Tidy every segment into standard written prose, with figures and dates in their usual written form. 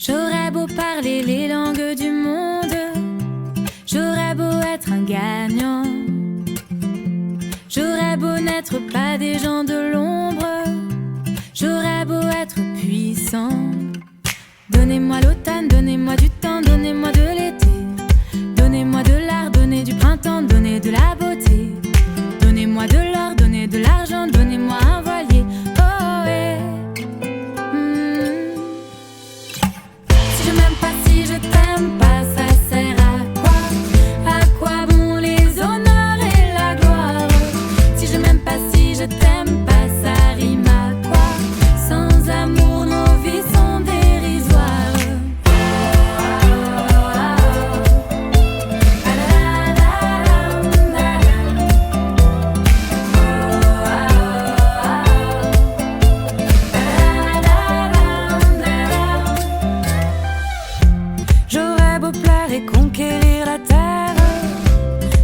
J'aurais beau parler les langues du monde, j'aurais beau être un gagnant, j'aurais beau n'être pas des gens de l'ombre, j'aurais beau être puissant. Donnez-moi l'automne, donnez-moi du temps, donnez-moi de l'été, donnez-moi de l'art, donnez du printemps, donnez de la beauté. Donnez-moi de l'or, donnez de l'argent, donnez-moi un voilier. Oh ouais. Si je m'aime pas, si je t'aime pas, ça sert à quoi? À quoi bon les honneurs et la gloire? Si je m'aime pas, si je t'aime pas, ça rime à quoi? Sans amour, nos vies sont dérisoires. J'aurais beau plaire et conquérir la terre,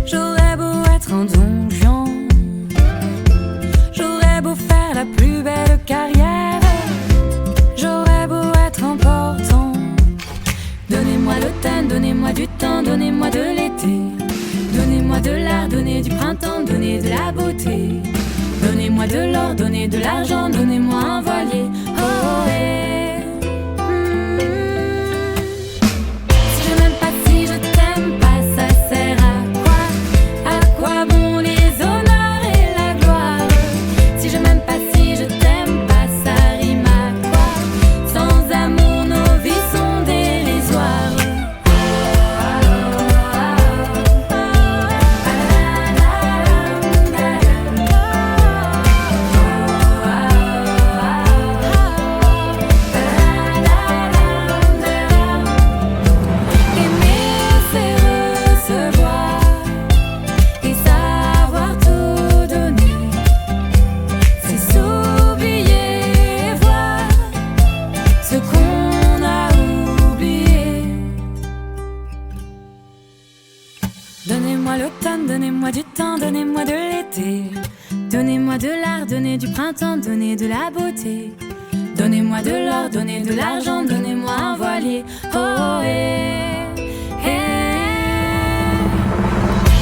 j'aurais beau être un Don Juan, j'aurais beau faire la plus belle carrière, j'aurais beau être important. Donnez-moi l'automne, donnez-moi du temps, donnez-moi de l'été, donnez-moi de l'art, donnez du printemps, donnez de la beauté. Donnez-moi de l'or, donnez de l'argent, donnez-moi un voilier. Oh yeah. Si je m'aime pas, si je t'aime pas, ça sert à quoi? À quoi bon les honneurs et la gloire? Si je m'aime pas, si je t'aime pas, ça rime à quoi? Sans amour, nos vies sont dérisoires. Aimer, c'est recevoir et savoir tout donner, c'est s'oublier et voir ce qu'on a oublié. Donnez-moi l'automne, donnez-moi du temps, donnez-moi de l'été, donnez-moi de l'art, donnez du printemps, donnez de la beauté. Donnez-moi de l'or, donnez de l'argent, donnez-moi un voilier. Oh yeah, yeah.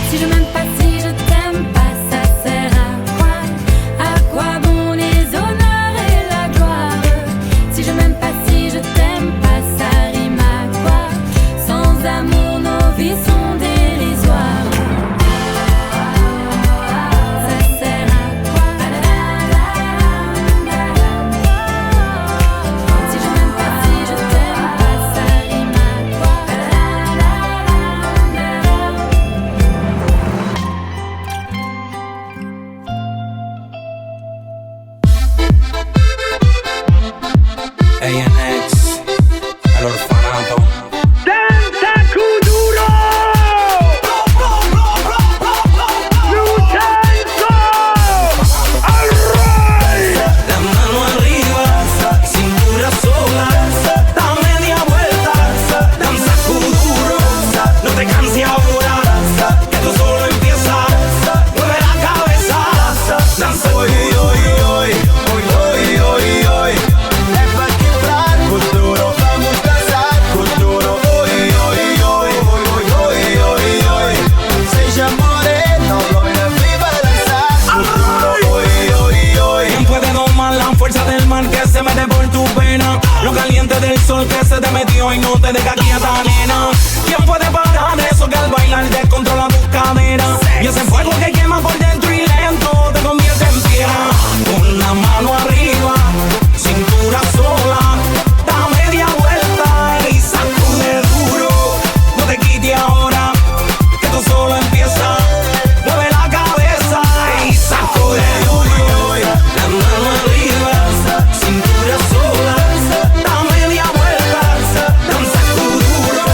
Si je m'aime pas, si je t'aime pas, ça sert à quoi? À quoi bon les honneurs et la gloire? Si je m'aime pas, si je t'aime pas, ça rime à quoi? Sans amour, nos vies sont dérisoires. Ça sert à quoi? Si je m'aime pas, si je t'aime pas, ça rime à quoi? ANX, al orfanato. Danza Kuduro! Lucenzo! Alright! La mano arriba, cintura sola, da media vuelta, danza kuduro, no te canses ahora, que tú solo empiezas, mueve la cabeza, danza hoy, hoy, hoy, hoy, hoy, hoy, hoy. É pra quebrar kuduro, vamos dançar kuduro, hoy, hoy, hoy, hoy, hoy, hoy, hoy. Seja moreno, loira, viva dançar kuduro, hoy, hoy, hoy. ¿Quién puede domar la fuerza del mar que se mete por tu pena? Lo caliente del sol que se te metió y no te deja quieta, nena. ¿Quién puede parar eso que al bailar descontrola tus caderas? Y ese fuego que quema por dentro y lento te convierte en piedra. Con la mano arriba, cintura sola, da media vuelta y sacude duro. No te quites ahora, que tú solo empiezas. Mueve la cabeza y sacude duro. La mano arriba, cintura sola, da media vuelta, danza kuduro.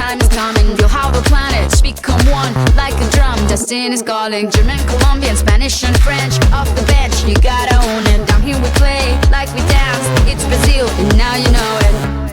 time is coming. You'll have the planets become one like a drum. Destiny is calling. German, Colombian, Spanish and French. Off the bench, you gotta own it. Down here we play like we dance. It's Brazil, and now you know it.